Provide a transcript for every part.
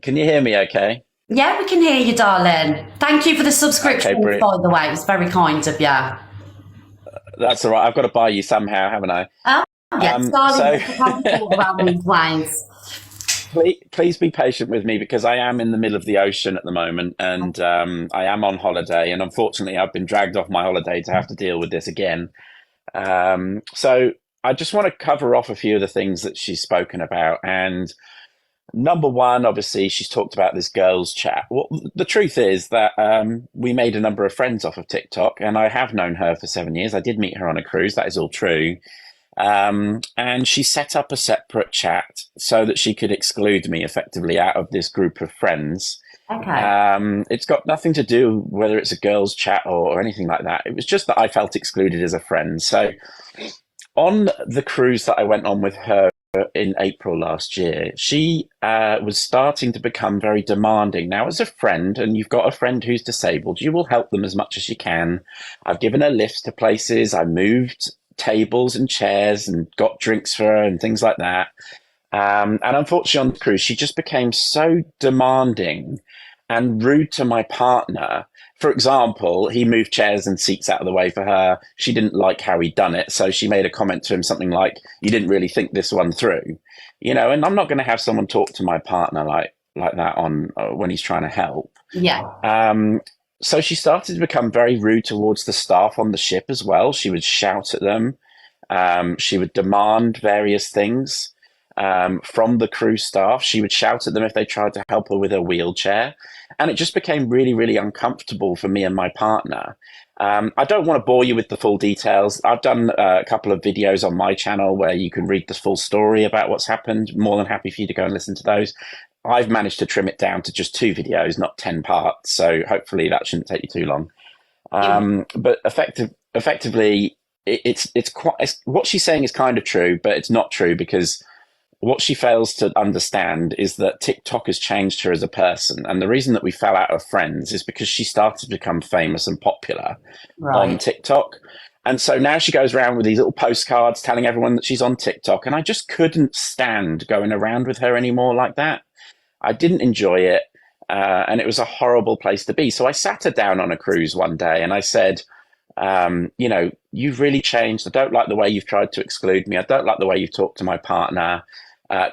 Can you hear me okay? Yeah, we can hear you, darling. Thank you for the Okay, subscription, brilliant. by the way. It was very kind of you. That's all right. I've got to buy you somehow, haven't I? Oh, yes, darling, So yes, I can't afford around these ways. please be patient with me because I am in the middle of the ocean at the moment and I am on holiday. And unfortunately, I've been dragged off my holiday to have to deal with this again. So I just want to cover off a few of the things that she's spoken about. And number one, obviously, she's talked about this girls' chat. Well, the truth is that we made a number of friends off of TikTok, and I have known her for 7 years. I did meet her on a cruise. That is all true. And she set up a separate chat so that she could exclude me effectively out of this group of friends. Okay. It's got nothing to do whether it's a girls' chat or anything like that. It was just that I felt excluded as a friend. So on the cruise that I went on with her in April last year, she was starting to become very demanding. Now, as a friend, and you've got a friend who's disabled, you will help them as much as you can. I've given her lifts to places, I moved tables and chairs and got drinks for her and things like that. And unfortunately, on the cruise, she just became so demanding and rude to my partner. For example, he moved chairs and seats out of the way for her. She didn't like how he'd done it. So she made a comment to him, something like, "You didn't really think this one through." And I'm not going to have someone talk to my partner like that on when he's trying to help. Yeah. So she started to become very rude towards the staff on the ship as well. She would shout at them. She would demand various things from the crew staff. She would shout at them if they tried to help her with her wheelchair. And it just became really, really uncomfortable for me and my partner. I don't want to bore you with the full details. I've done a couple of videos on my channel where you can read the full story about what's happened. More than happy for you to go and listen to those. I've managed to trim it down to just 2 videos, not 10 parts. So hopefully that shouldn't take you too long. But effectively, it's quite what she's saying is kind of true, but it's not true because what she fails to understand is that TikTok has changed her as a person. And the reason that we fell out of friends is because she started to become famous and popular on Right. TikTok. And so now she goes around with these little postcards telling everyone that she's on TikTok. And I just couldn't stand going around with her anymore like that. I didn't enjoy it. And it was a horrible place to be. So I sat her down on a cruise one day and I said, you've really changed. I don't like the way you've tried to exclude me. I don't like the way you've talked to my partner.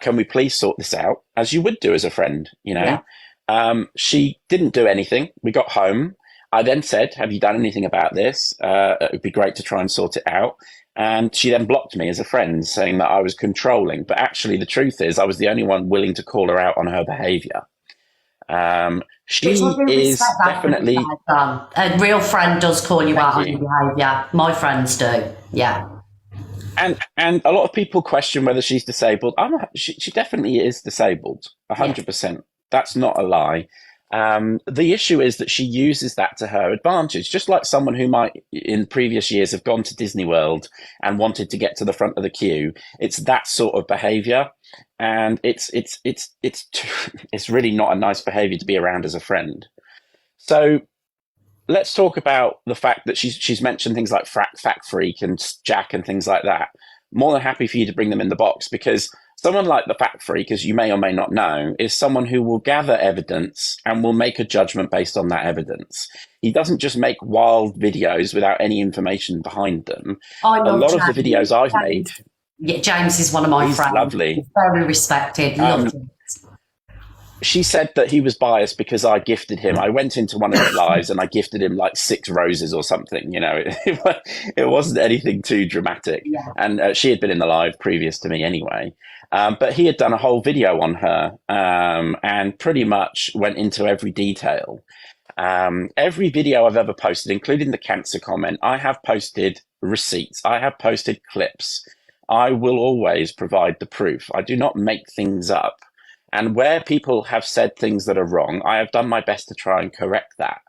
Can we please sort this out as you would do as a friend? Yeah. She didn't do anything. We got home. I then said, "Have you done anything about this? It would be great to try and sort it out." And she then blocked me as a friend, saying that I was controlling. But actually, the truth is, I was the only one willing to call her out on her behaviour. Which I She do respect is that from definitely, a real friend does call you thank out on you. your behaviour. My friends do. Yeah. And a lot of people question whether she's disabled. She definitely is disabled, Yeah. 100%. That's not a lie. The issue is that she uses that to her advantage, just like someone who might, in previous years, have gone to Disney World and wanted to get to the front of the queue. It's that sort of behaviour, and it's really not a nice behaviour to be around as a friend. So let's talk about the fact that she's mentioned things like Fact Freak and Jack and things like that. More than happy for you to bring them in the box because someone like the Fact Freak, as you may or may not know, is someone who will gather evidence and will make a judgment based on that evidence. He doesn't just make wild videos without any information behind them. I A love lot of the James. videos I've made, James. Yeah, James is one of my he's friends. He's lovely. very respected. Loved Um, him. she said that he was biased because I gifted him. I went into one of his lives and I gifted him like 6 roses or something. It wasn't anything too dramatic. Yeah. And she had been in the live previous to me anyway. But he had done a whole video on her and pretty much went into every detail. Every video I've ever posted, including the cancer comment, I have posted receipts. I have posted clips. I will always provide the proof. I do not make things up. And where people have said things that are wrong, I have done my best to try and correct that.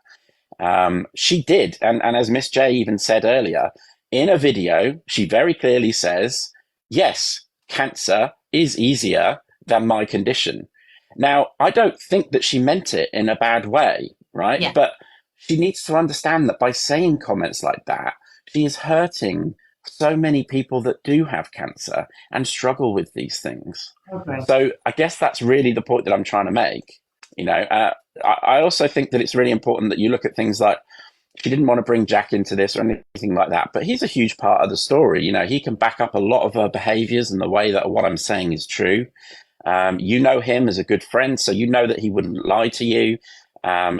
She did. And as Miss J even said earlier, in a video, she very clearly says, yes, cancer is easier than my condition. Now, I don't think that she meant it in a bad way, right? Yeah. But she needs to understand that by saying comments like that, she is hurting so many people that do have cancer and struggle with these things. Okay. So I guess that's really the point that I'm trying to make. You know, I also think that it's really important that you look at things like she didn't want to bring Jack into this or anything like that, but he's a huge part of the story. You know, he can back up a lot of her behaviors and the way that what I'm saying is true. You know him as a good friend, so you know that he wouldn't lie to you.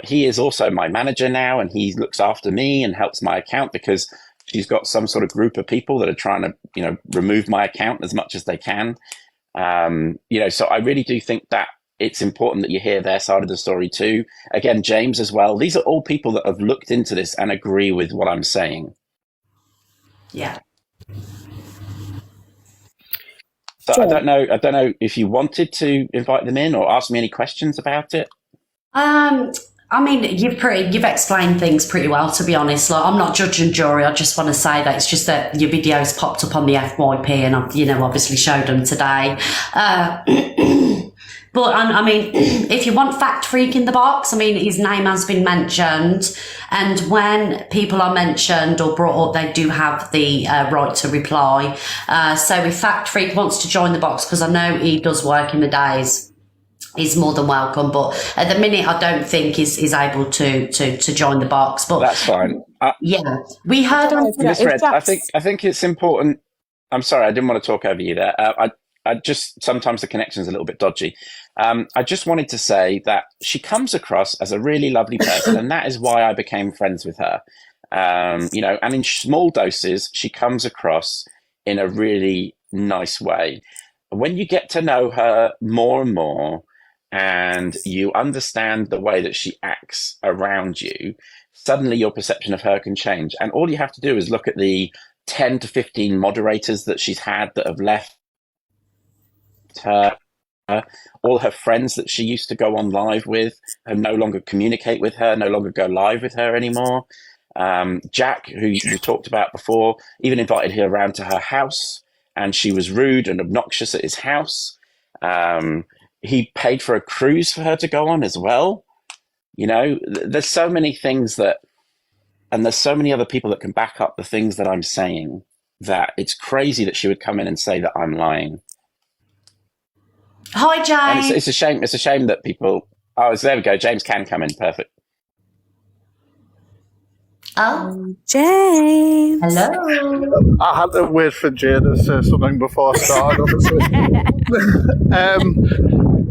He is also my manager now, and he looks after me and helps my account because she's got some sort of group of people that are trying to, you know, remove my account as much as they can. You know, so I really do think that it's important that you hear their side of the story too. Again, James as well. These are all people that have looked into this and agree with what I'm saying. Yeah. So I don't know if you wanted to invite them in or ask me any questions about it. I mean, you've explained things pretty well, to be honest. Like, I'm not judge and jury. I just want to say that it's just that your videos popped up on the FYP, and I've, you know, obviously showed them today. But I mean, if you want fact freak in the box, I mean, his name has been mentioned, and when people are mentioned or brought up, they do have the right to reply. So if fact freak wants to join the box, because I know he does work in the days, he's more than welcome. But at the minute, I don't think he's able to join the box. But that's fine. Yeah, we heard on Misread. I think it's important. I'm sorry, I didn't want to talk over you there. I just sometimes the connection's a little bit dodgy. I just wanted to say that she comes across as a really lovely person, and that is why I became friends with her. You know, and in small doses, she comes across in a really nice way. When you get to know her more and more, and you understand the way that she acts around you, suddenly your perception of her can change. And all you have to do is look at the 10 to 15 moderators that she's had that have left her. All her friends that she used to go on live with have no longer communicate with her, no longer go live with her anymore. Jack, who you talked about before, even invited her around to her house, and she was rude and obnoxious at his house. He paid for a cruise for her to go on as well. You know, there's so many things that, and there's so many other people that can back up the things that I'm saying, that it's crazy that she would come in and say that I'm lying. Hi, James. And it's a shame. It's a shame that people. Oh, so there we go. James can come in. Perfect. Oh, James. hello. I had to wait for Jay to say something before I started, obviously.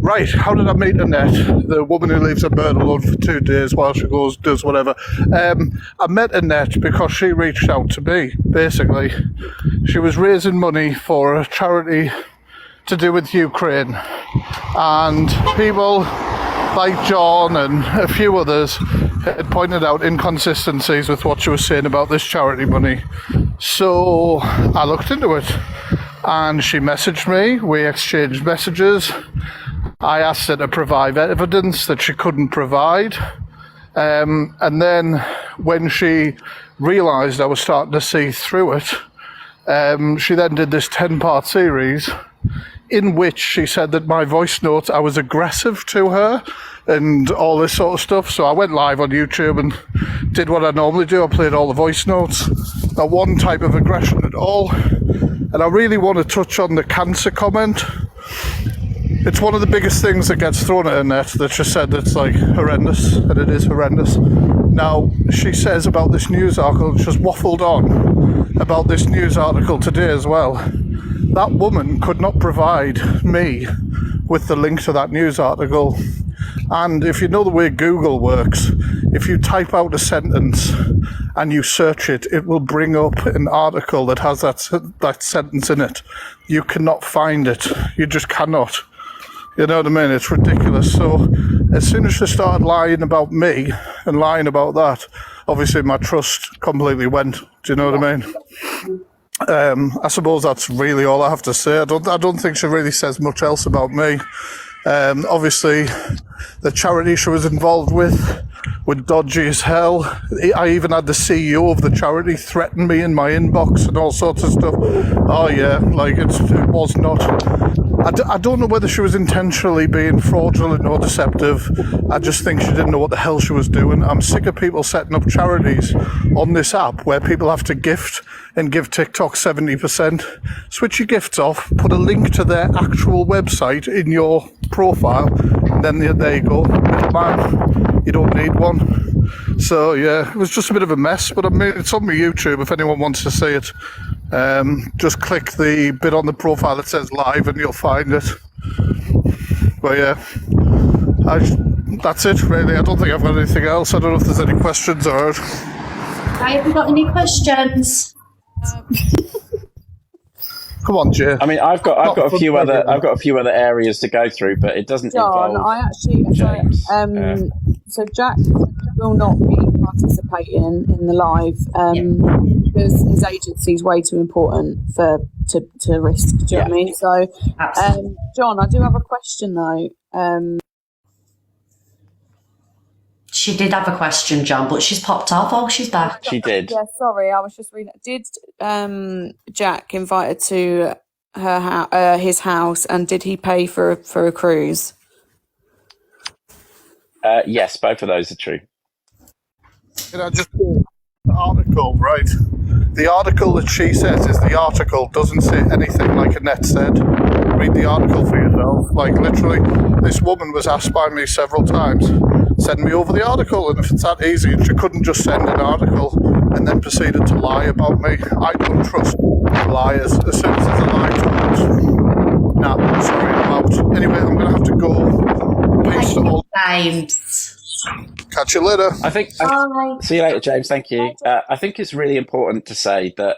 Right, how did I meet Annette? The woman who leaves her bird alone for 2 days while she goes, does whatever. I met Annette because she reached out to me, basically. She was raising money for a charity to do with Ukraine. And people like John and a few others had pointed out inconsistencies with what she was saying about this charity money. So I looked into it, and she messaged me. We exchanged messages. I asked her to provide evidence that she couldn't provide. And then when she realised I was starting to see through it, she then did this 10-part series in which she said that my voice notes, I was aggressive to her and all this sort of stuff. So I went live on YouTube and did what I normally do. I played all the voice notes, not one type of aggression at all. And I really want to touch on the cancer comment. It's one of the biggest things that gets thrown at Annette, that she said it's like horrendous, and it is horrendous. Now, she says about this news article, she's waffled on about this news article today as well. That woman could not provide me with the link to that news article. And if you know the way Google works, if you type out a sentence and you search it, it will bring up an article that has that sentence in it. You cannot find it. You just cannot. You know what I mean? It's ridiculous. So as soon as she started lying about me and lying about that, obviously my trust completely went. Do you know what I mean? I suppose that's really all I have to say. I don't think she really says much else about me. Obviously, the charity she was involved with were dodgy as hell. I even had the CEO of the charity threaten me in my inbox and all sorts of stuff. Oh yeah, like it was not. I don't know whether she was intentionally being fraudulent or deceptive. I just think she didn't know what the hell she was doing. I'm sick of people setting up charities on this app where people have to gift and give TikTok 70%. Switch your gifts off, put a link to their actual website in your profile, and then there you go. a man, you don't need one. So yeah, it was just a bit of a mess, but I mean, it's on my YouTube if anyone wants to see it. Just click the bit on the profile that says live and you'll find it. But yeah, that's it really. I don't think I've got anything else. I don't know if there's any questions or... I haven't got any questions. Come on, Jay. I mean, I've got a few other areas to go through, but it doesn't John, involve I actually James. so Jack will not be participating in the live because his agency is way too important to risk. Do you know what I mean? So, John, I do have a question though. She did have a question, John, but she's popped off. Oh, she's back. She did. Yeah, sorry, I was just reading. Did Jack invited to his house, and did he pay for a cruise? Yes, both of those are true. Can I just the article, right? The article that she says is the article doesn't say anything like Annette said. Read the article for yourself. Like, literally, this woman was asked by me several times, send me over the article, and if it's that easy, and she couldn't just send an article and then proceeded to lie about me. I don't trust liars. As soon as there's a lie told, nah, sorry, I'm out. Anyway, I'm going to have to go. Peace to all. James. Catch you later. See you later, James. Thank you. I think it's really important to say that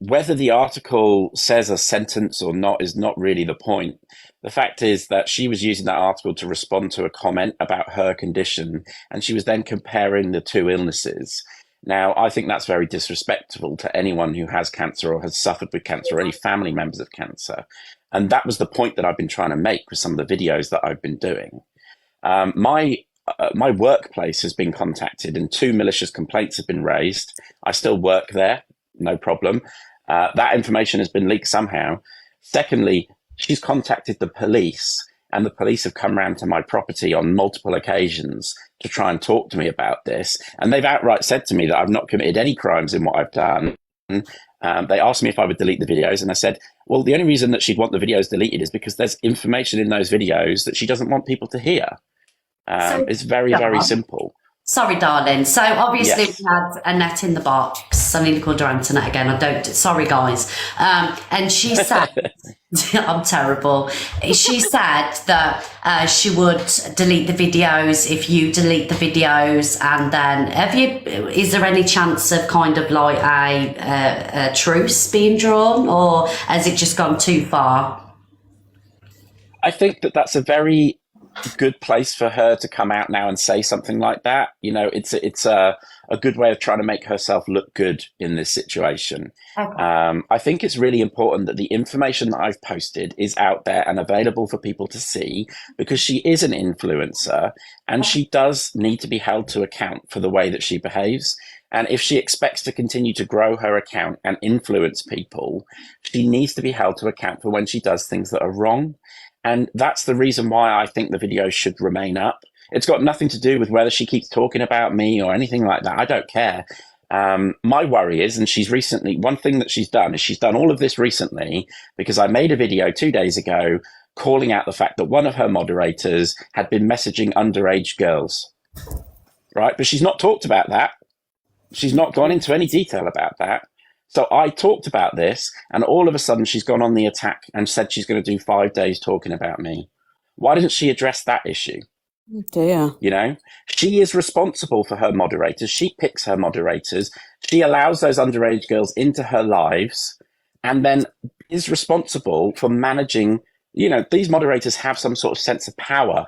whether the article says a sentence or not is not really the point. The fact is that she was using that article to respond to a comment about her condition, and she was then comparing the two illnesses. Now, I think that's very disrespectful to anyone who has cancer or has suffered with cancer or any family members of cancer. And that was the point that I've been trying to make with some of the videos that I've been doing. My workplace has been contacted and 2 malicious complaints have been raised. I still work there, no problem. That information has been leaked somehow. Secondly, she's contacted the police, and the police have come round to my property on multiple occasions to try and talk to me about this. And they've outright said to me that I've not committed any crimes in what I've done. They asked me if I would delete the videos, and I said, well, the only reason that she'd want the videos deleted is because there's information in those videos that she doesn't want people to hear. It's very, very simple. Sorry, darling. So obviously Yes. we had Annette in the box. I nearly called her Antoinette again. I don't. Sorry, guys. And she said, "I'm terrible." She said that she would delete the videos if you delete the videos. And then, is there any chance of kind of like a truce being drawn, or has it just gone too far? I think that that's a very good place for her to come out now and say something like that. You know, it's a good way of trying to make herself look good in this situation. Okay. I think it's really important that the information that I've posted is out there and available for people to see, because she is an influencer and she does need to be held to account for the way that she behaves. And if she expects to continue to grow her account and influence people, she needs to be held to account for when she does things that are wrong. And that's the reason why I think the videos should remain up. It's got nothing to do with whether she keeps talking about me or anything like that. I don't care. My worry is, and one thing that she's done is she's done all of this recently because I made a video 2 days ago calling out the fact that one of her moderators had been messaging underage girls, right? But she's not talked about that. She's not gone into any detail about that. So I talked about this, and all of a sudden she's gone on the attack and said she's going to do 5 days talking about me. Why didn't she address that issue? Oh dear. You know, she is responsible for her moderators. She picks her moderators. She allows those underage girls into her lives and then is responsible for managing, you know, these moderators have some sort of sense of power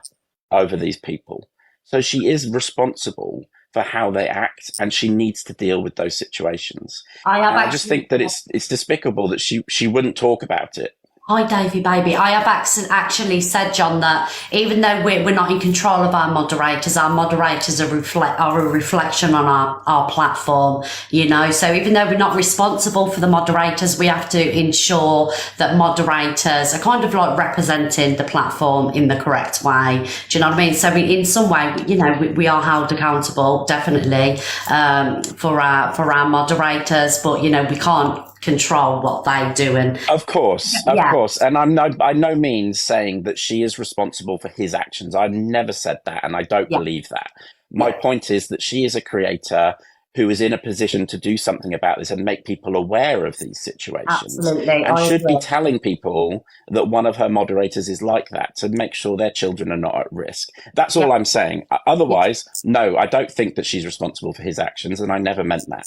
over these people. So she is responsible for how they act, and she needs to deal with those situations. I just think that it's despicable that she wouldn't talk about it. Hi, Davey, baby. I have actually said, John, that even though we're not in control of our moderators are a reflection on our platform, you know. So even though we're not responsible for the moderators, we have to ensure that moderators are kind of like representing the platform in the correct way. Do you know what I mean? So in some way, you know, we are held accountable, definitely, for our moderators, but, you know, we can't control what they do. And Of course, and I'm by no means saying that she is responsible for his actions. I've never said that, and I don't believe that. My point is that she is a creator who is in a position to do something about this and make people aware of these situations. Absolutely. And should be telling people that one of her moderators is like that to make sure their children are not at risk. That's all I'm saying. Otherwise, no, I don't think that she's responsible for his actions, and I never meant that.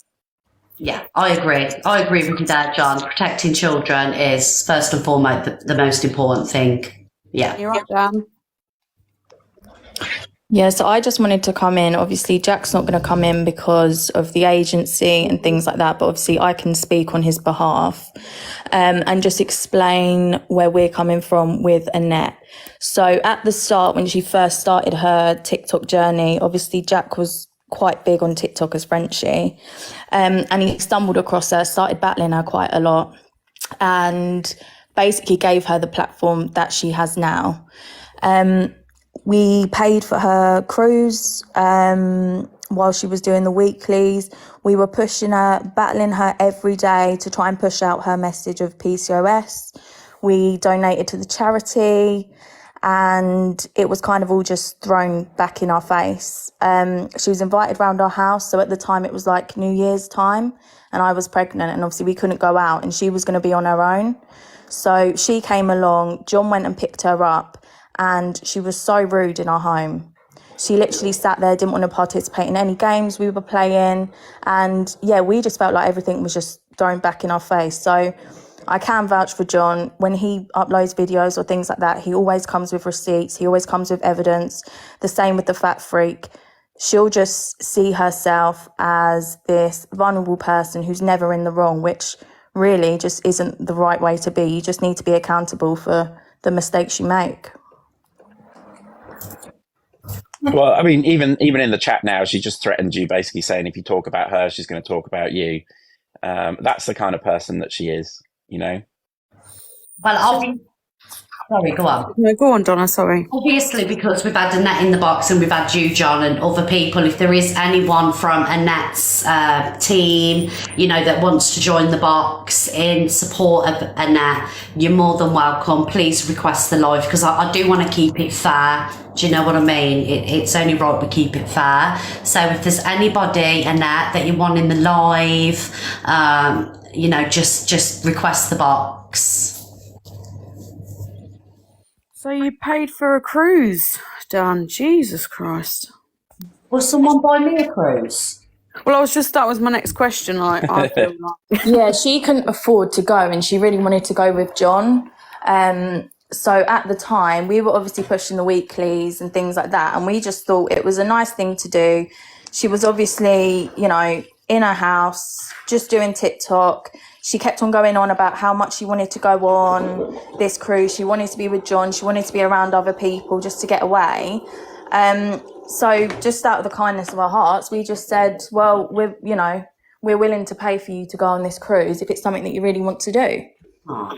Yeah, I agree. I agree with you there, John. Protecting children is first and foremost the most important thing. Yeah. You're right, Dan. Yeah, so I just wanted to come in. Obviously, Jack's not going to come in because of the agency and things like that, but obviously I can speak on his behalf and just explain where we're coming from with Annette. So at the start, when she first started her TikTok journey, obviously Jack was quite big on TikTok as Frenchie, and he stumbled across her, started battling her quite a lot, and basically gave her the platform that she has now. We paid for her cruise while she was doing the weeklies. We were pushing her, battling her every day to try and push out her message of PCOS. We donated to the charity, and it was kind of all just thrown back in our face. She was invited round our house. So at the time it was like New Year's time, and I was pregnant, and obviously we couldn't go out, and she was going to be on her own. So she came along, John went and picked her up, and she was so rude in our home. She literally sat there, didn't want to participate in any games we were playing. And yeah, we just felt like everything was just thrown back in our face. So I can vouch for John. When he uploads videos or things like that, he always comes with receipts. He always comes with evidence. The same with the fat freak. She'll just see herself as this vulnerable person who's never in the wrong, which really just isn't the right way to be. You just need to be accountable for the mistakes you make. Well, I mean, even in the chat now, she just threatened you, basically saying if you talk about her, she's going to talk about you. That's the kind of person that she is, you know. Well, sorry, go on. No, go on, Donna, sorry. Obviously, because we've had Annette in the box and we've had you, John, and other people, if there is anyone from Annette's team, you know, that wants to join the box in support of Annette, you're more than welcome. Please request the live, because I do want to keep it fair. Do you know what I mean? It's only right we keep it fair. So if there's anybody, Annette, that you want in the live, you know, just request the box. So you paid for a cruise, Dan? Jesus Christ. Will someone buy me a cruise? Well, that was my next question. I feel like. Yeah, she couldn't afford to go, and she really wanted to go with John. So at the time, we were obviously pushing the weeklies and things like that, and we just thought it was a nice thing to do. She was obviously, you know, in her house, just doing TikTok. She kept on going on about how much she wanted to go on this cruise. She wanted to be with John. She wanted to be around other people just to get away. So just out of the kindness of our hearts, we just said, well, we're willing to pay for you to go on this cruise if it's something that you really want to do. Oh.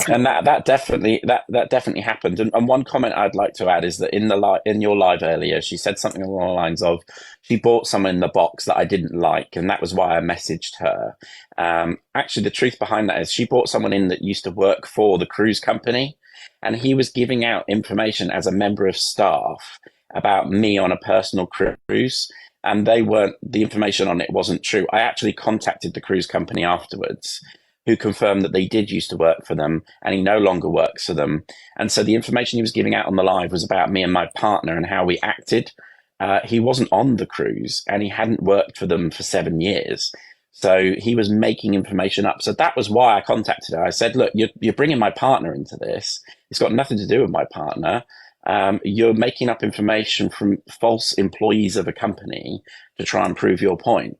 And that definitely happened. And one comment I'd like to add is that in your live earlier, she said something along the lines of she bought someone in the box that I didn't like, and that was why I messaged her. Actually, the truth behind that is she bought someone in that used to work for the cruise company, and he was giving out information as a member of staff about me on a personal cruise, and the information on it wasn't true. I actually contacted the cruise company afterwards, who confirmed that they did used to work for them, and he no longer works for them. And so the information he was giving out on the live was about me and my partner and how we acted. He wasn't on the cruise, and he hadn't worked for them for 7 years. So he was making information up. So that was why I contacted her. I said, look, you're bringing my partner into this. It's got nothing to do with my partner. You're making up information from false employees of a company to try and prove your point.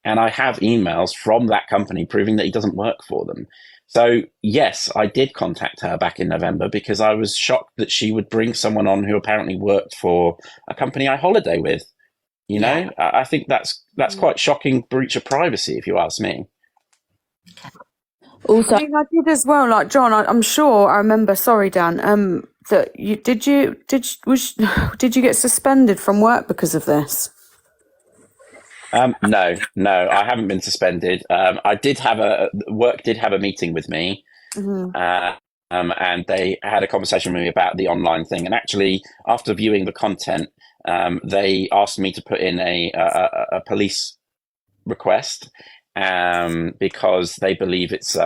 And I have emails from that company proving that he doesn't work for them. So yes, I did contact her back in November because I was shocked that she would bring someone on who apparently worked for a company I holiday with. You know, I think that's quite shocking breach of privacy, if you ask me. Also, I did as well. Like John, I'm sure I remember. Sorry, Dan. That you did you get suspended from work because of this? No, I haven't been suspended. I did have work did have a meeting with me, and they had a conversation with me about the online thing. And actually, after viewing the content, they asked me to put in a police request, because they believe it's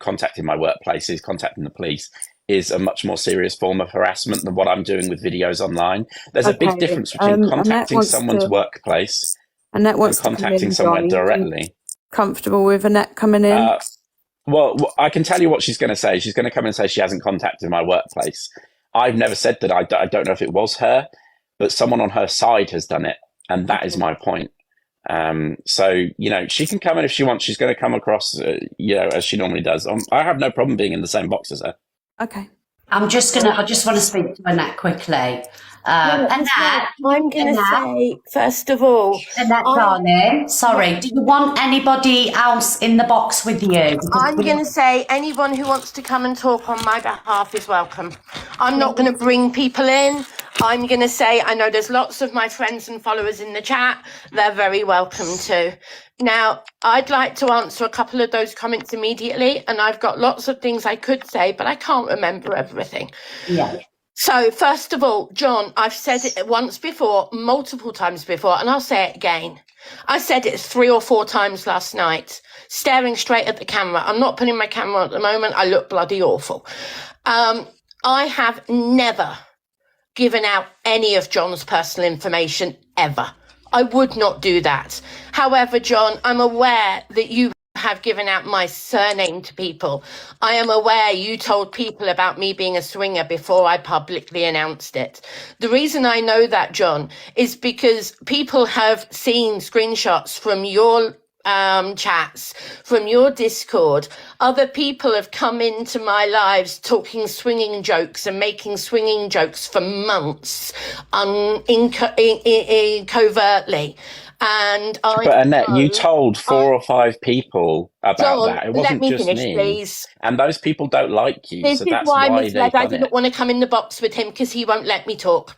contacting my workplace, is contacting the police, is a much more serious form of harassment than what I'm doing with videos online. There's a big difference between contacting someone's workplace Annette and wants to come contacting in, someone John. directly. Comfortable with Annette coming in? Well, I can tell you what she's going to say. She's going to come and say she hasn't contacted my workplace. I've never said that. I don't know if it was her, but someone on her side has done it, and that is my point. So she can come in if she wants. She's going to come across, as she normally does. I have no problem being in the same box as her. Okay. I just want to speak to Annette quickly. Annette, I'm going to say, first of all, Annette, darling, sorry, do you want anybody else in the box with you? I'm going to say anyone who wants to come and talk on my behalf is welcome. I'm not going to bring people in. I'm going to say, I know there's lots of my friends and followers in the chat. They're very welcome too. Now, I'd like to answer a couple of those comments immediately, and I've got lots of things I could say, but I can't remember everything. Yeah. So, first of all, John, I've said it once before, multiple times before, and I'll say it again. I said it 3 or 4 times last night, staring straight at the camera. I'm not putting my camera on at the moment. I look bloody awful. I have never given out any of John's personal information ever. I would not do that. However, John, I'm aware that you have given out my surname to people. I am aware you told people about me being a swinger before I publicly announced it. The reason I know that, John, is because people have seen screenshots from your chats, from your Discord. Other people have come into my lives talking swinging jokes and making swinging jokes for months, covertly. But Annette, you told 4 or 5 people about John, that. It wasn't let me just finish, me. please. And those people don't like you, This so is that's why why misled. they've I done didn't it. want to come in the box with him because he won't let me talk.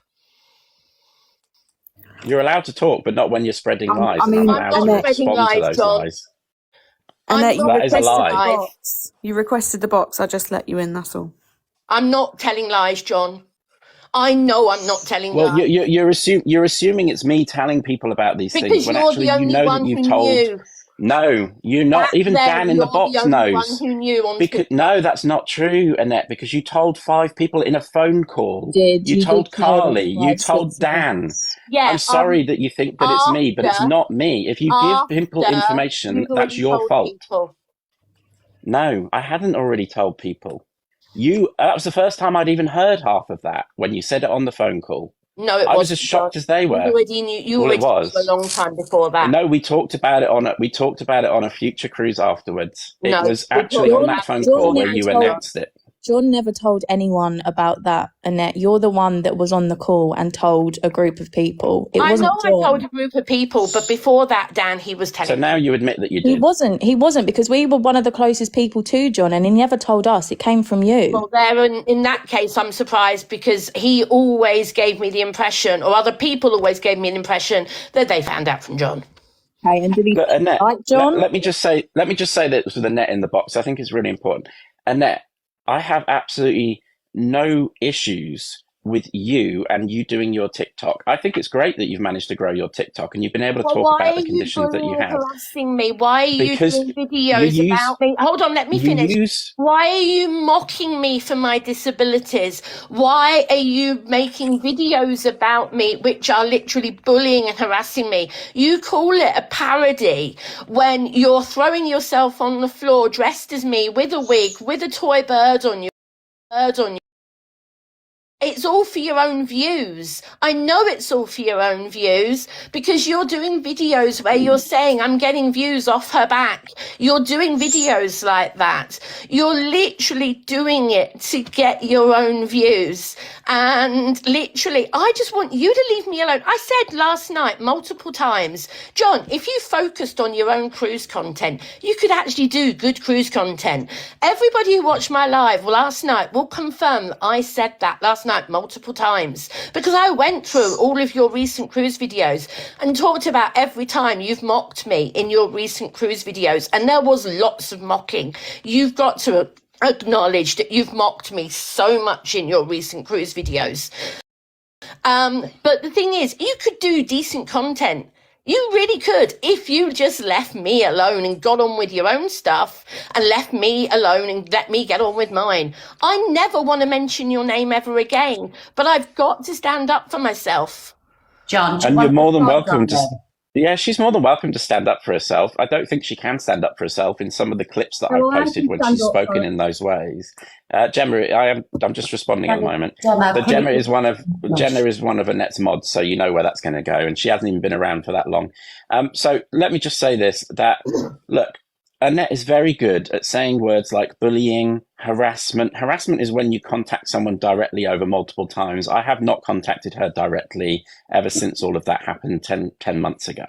You're allowed to talk, but not when you're spreading lies. I mean, I'm allowed to spreading respond to lies, those John. lies. Annette, you That is a requested lie. the box. You requested the box. I just let you in, that's all. I'm not telling lies, John. I know I'm not telling Well, lies. you're assuming it's me telling people about these Because things when you're actually the only that one you've who told. knew. No, you're not. Back Even then, Dan in the you're box the only knows. one who knew on Because no, that's not true, Annette. Because you told 5 people in a phone call. You told Carly. You told Dan. Yeah, I'm sorry that you think that it's me, but it's after- not me. If you give people information, you've that's already your told fault. people. No, I hadn't already told people. That was the first time I'd even heard half of that when you said it on the phone call. No, it wasn't. I was as shocked as they were. You already knew. You Well, it already was. knew a long time before that. No, we talked about it on a future cruise afterwards. It No, was we actually talked on about that phone it call before where that. you announced it. John never told anyone about that, Annette. You're the one that was on the call and told a group of people. It I wasn't know John. I told a group of people, but before that, Dan, he was telling So now you admit that you He did. wasn't. He wasn't, because we were one of the closest people to John, and he never told us. It came from you. Well, there, in that case, I'm surprised because he always gave me the impression, or other people always gave me an impression that they found out from John. Okay, and did he But Annette, like John? let me just say this with Annette in the box. I think it's really important. Annette, I have absolutely no issues with you and you doing your TikTok. I think it's great that you've managed to grow your TikTok and you've been able to talk about the conditions that you have. Harassing me? Why are you Because doing videos about me? Hold on, let me finish. Why are you mocking me for my disabilities? Why are you making videos about me which are literally bullying and harassing me? You call it a parody when you're throwing yourself on the floor dressed as me with a wig, with a toy bird on you. It's all for your own views. I know it's all for your own views because you're doing videos where you're saying I'm getting views off her back. You're doing videos like that. You're literally doing it to get your own views. And literally, I just want you to leave me alone. I said last night multiple times, John, if you focused on your own cruise content, you could actually do good cruise content. Everybody who watched my live last night will confirm that I said that last night. night multiple times because I went through all of your recent cruise videos and talked about every time you've mocked me in your recent cruise videos. And there was lots of mocking. You've got to acknowledge that you've mocked me so much in your recent cruise videos. But the thing is, you could do decent content. You really could if you just left me alone and got on with your own stuff and left me alone and let me get on with mine. I never want to mention your name ever again, but I've got to stand up for myself. John, do you And want you're more than welcome to. Yeah, she's more than welcome to stand up for herself. I don't think she can stand up for herself in some of the clips that I've posted when she's spoken in those ways. Gemma, I'm just responding at the moment. But Gemma is one of Annette's mods, so you know where that's going to go, and she hasn't even been around for that long. So let me just say this: that look, Annette is very good at saying words like bullying, harassment. Harassment is when you contact someone directly over multiple times. I have not contacted her directly ever since all of that happened 10 months ago.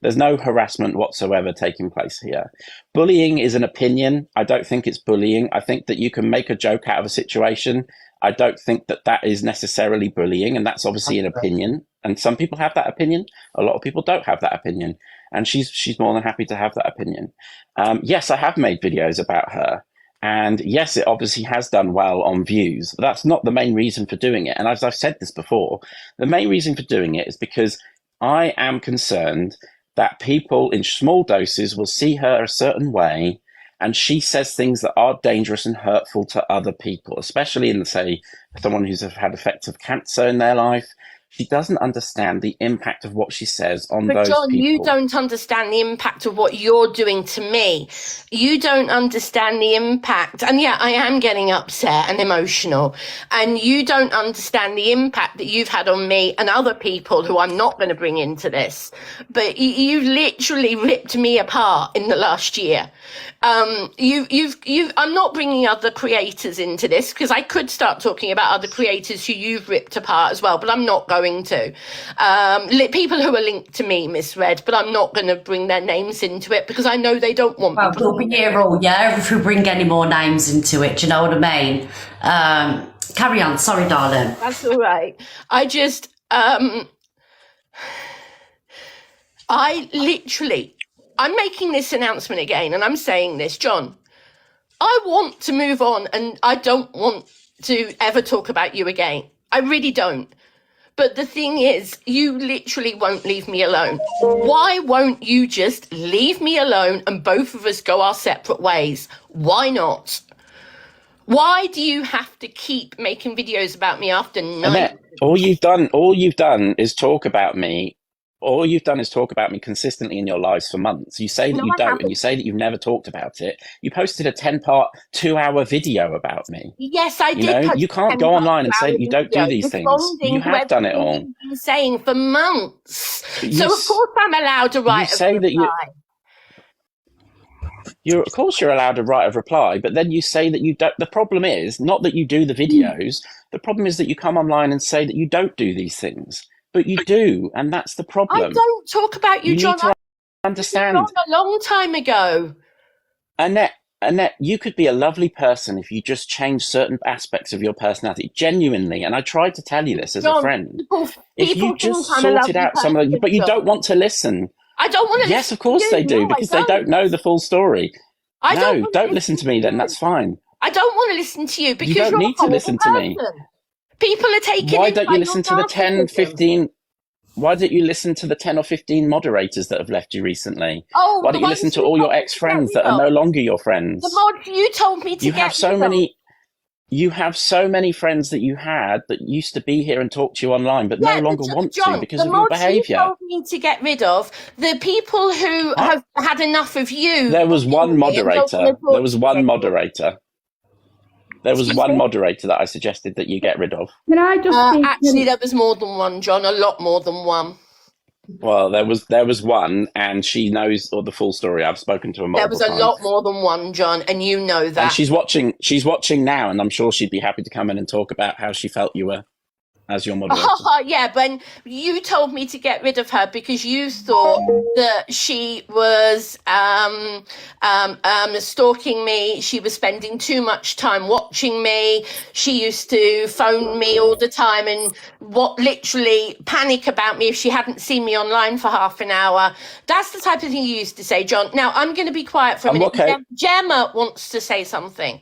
There's no harassment whatsoever taking place here. Bullying is an opinion. I don't think it's bullying. I think that you can make a joke out of a situation. I don't think that that is necessarily bullying, and that's obviously an opinion. And some people have that opinion. A lot of people don't have that opinion. And she's more than happy to have that opinion. Yes, I have made videos about her. And yes, it obviously has done well on views. But that's not the main reason for doing it. And as I've said this before, the main reason for doing it is because I am concerned that people in small doses will see her a certain way, and she says things that are dangerous and hurtful to other people, especially in, say, someone who's had effects of cancer in their life. She doesn't understand the impact of what she says on those John, people. you don't understand the impact of what you're doing to me. You don't understand the impact. And yeah, I am getting upset and emotional. And you don't understand the impact that you've had on me and other people who I'm not going to bring into this. But you literally ripped me apart in the last year. I'm not bringing other creators into this because I could start talking about other creators who you've ripped apart as well, but I'm not going to. People who are linked to me misread, but I'm not going to bring their names into it because I know they don't want Well, people. we'll be here all year if we bring any more names into it, do you know what I mean? Carry on, sorry, darling. That's all right. I'm making this announcement again, and I'm saying this, John. I want to move on, and I don't want to ever talk about you again. I really don't. But the thing is, you literally won't leave me alone. Why won't you just leave me alone and both of us go our separate ways? Why not? Why do you have to keep making videos about me after 9? Annette, all you've done is talk about me. All you've done is talk about me consistently in your lives for months. You say that you don't, and you say that you've never talked about it. You posted a 10-part, 2-hour video about me. Yes, I did. You can't go online and say that you don't do these things. You have done it all. You've been saying for months. So of course I'm allowed a right of reply. Of course you're allowed a right of reply, but then you say that you don't. The problem is not that you do the videos. The problem is that you come online and say that you don't do these things. But you do, and that's the problem. I don't talk about you, John. Need to understand. A long time ago. Annette, you could be a lovely person if you just change certain aspects of your personality, genuinely. And I tried to tell you this as a friend. If you just sorted out some of it, but you don't want to listen. I don't want to. Yes, of course they do, because they don't know the full story. Don't listen to me then. That's fine. I don't want to listen to you because you don't need to listen to me. People are taking. Why don't you listen to the 10, 15? Why don't you listen to the 10 or 15 moderators that have left you recently? Oh, why don't you listen to all your ex-friends that are no longer your friends? The mod you told me to. You have so many. You have so many friends that you had that used to be here and talk to you online, but no longer want to because of your behaviour. You told me to get rid of the people who have had enough of you. There was one moderator. There was one moderator. There was one moderator that I suggested that you get rid of. Can I just actually, there was more than one, John. A lot more than one. Well, there was one, and she knows all the full story. I've spoken to her multiple times. There was a lot more than one, John, and you know that. And she's watching now, and I'm sure she'd be happy to come in and talk about how she felt you were. as your moderator. Oh, yeah, when you told me to get rid of her because you thought that she was stalking me, she was spending too much time watching me, she used to phone me all the time and literally panic about me if she hadn't seen me online for half an hour. That's the type of thing you used to say, John. Now, I'm going to be quiet for a minute. Okay. Gemma wants to say something.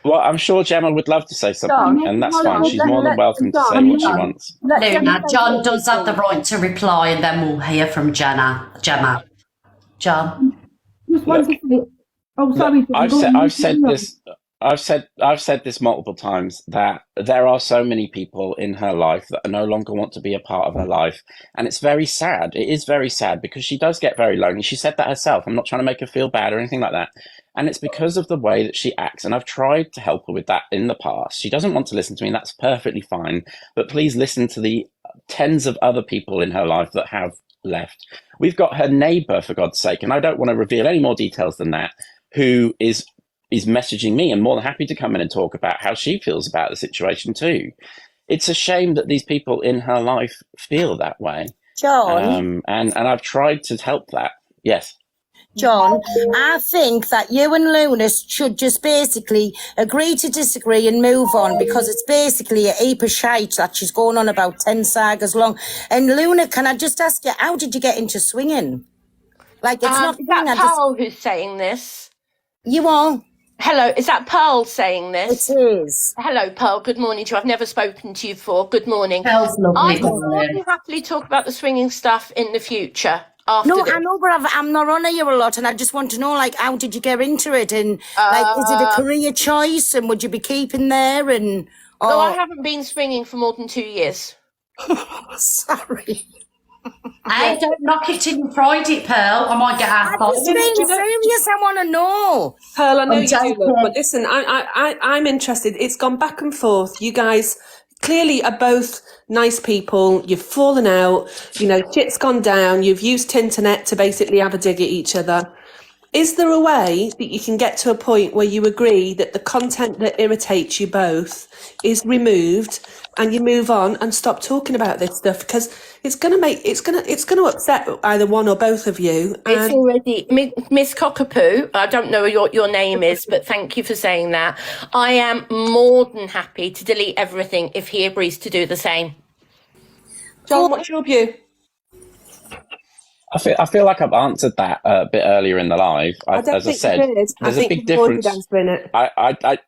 Well, I'm sure Gemma would love to say something, and that's fine. She's more than welcome to say what she wants. Luna, John does have the right to reply, and then we'll hear from Gemma. John. Just want to say, oh, sorry. I've said this multiple times that there are so many people in her life that no longer want to be a part of her life, and it's very sad. It is very sad because she does get very lonely. She said that herself. I'm not trying to make her feel bad or anything like that. And it's because of the way that she acts. And I've tried to help her with that in the past. She doesn't want to listen to me, and that's perfectly fine. But please listen to the tens of other people in her life that have left. We've got her neighbour, for God's sake, and I don't want to reveal any more details than that, who is messaging me and more than happy to come in and talk about how she feels about the situation too. It's a shame that these people in her life feel that way. John. And I've tried to help that. Yes. John, I think that you and Luna should just basically agree to disagree and move on, because it's basically a heap of shite that she's going on about 10 sagas long. And Luna, can I just ask you, how did you get into swinging? Like, it's not... Is that Pearl who's saying this? You are. Hello, is that Pearl saying this? It is. Hello, Pearl. Good morning to you. I've never spoken to you before. Good morning. Pearl's lovely. I will happily talk about the swinging stuff in the future. No, I know, but I'm not on here a lot, and I just want to know, like, how did you get into it? And, like, is it a career choice, and would you be keeping there? And No, I haven't been swinging for more than 2 years. Sorry. Hey, don't knock it till you fried it, Pearl. I might get asked. I'm just being serious. I want to know. Pearl, I know you do, love, but listen, I'm interested. It's gone back and forth. You guys clearly are both nice people. You've fallen out. You know, shit's gone down. You've used Tinternet to basically have a dig at each other. Is there a way that you can get to a point where you agree that the content that irritates you both is removed and you move on and stop talking about this stuff? Because it's going to upset either one or both of you. It's already, Miss Cockapoo, I don't know what your name is, but thank you for saying that. I am more than happy to delete everything if he agrees to do the same. John, what's your view? I feel like I've answered that a bit earlier in the live. As I said, there's a big difference. I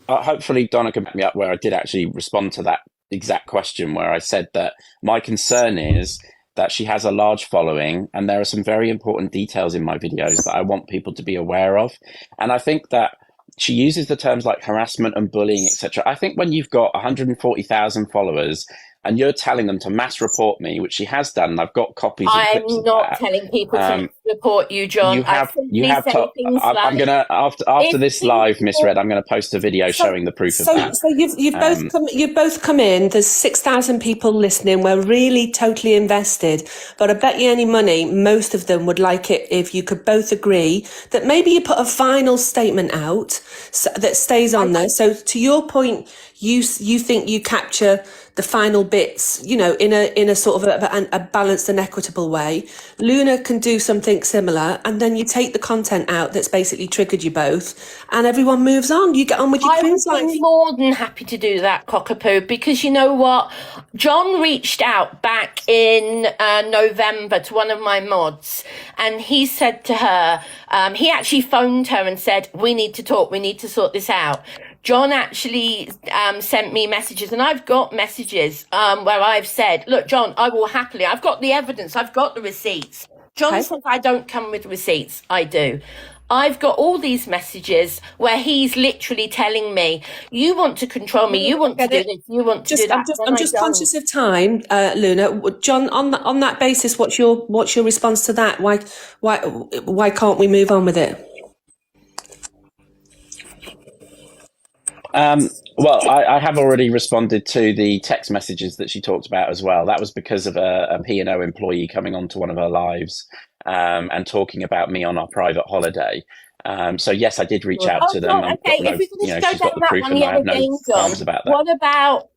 hopefully Donna can back me up where I did actually respond to that exact question, where I said that my concern is that she has a large following and there are some very important details in my videos that I want people to be aware of. And I think that she uses the terms like harassment and bullying, etc. I think when you've got 140,000 followers and you're telling them to mass report me, which she has done, and I've got copies of clips I'm not telling people to report you, John. You have I'm gonna after this live, Miss Red, I'm gonna post a video showing the proof of that. So you've both come in. There's 6,000 people listening. We're really totally invested. But I bet you any money, most of them would like it if you could both agree that maybe you put a final statement out that stays on there. So to your point, you think you capture the final bits, you know, in a sort of a balanced and equitable way. Luna can do something similar, and then you take the content out that's basically triggered you both, and everyone moves on. You get on with your cruise life. I'm more than happy to do that, Cockapoo, because you know what? John reached out back in November to one of my mods, and he said to her, he actually phoned her and said, we need to talk, we need to sort this out. John actually sent me messages, and I've got messages where I've said, look, John, I will happily, I've got the evidence, I've got the receipts. John says I don't come with receipts. I do. I've got all these messages where he's literally telling me, you want to control me, you want to do this, you want to do that. I'm just conscious of time, Luna. John, on that basis, what's your response to that? Why can't we move on with it? Well, I have already responded to the text messages that she talked about as well. That was because of a P&O employee coming onto one of her lives and talking about me on our private holiday. So yes, I did reach out Oh, to them. John, I've okay, got no, if we're going you to know, go she's got down the that proof, one and I yet have no again, John, qualms about that.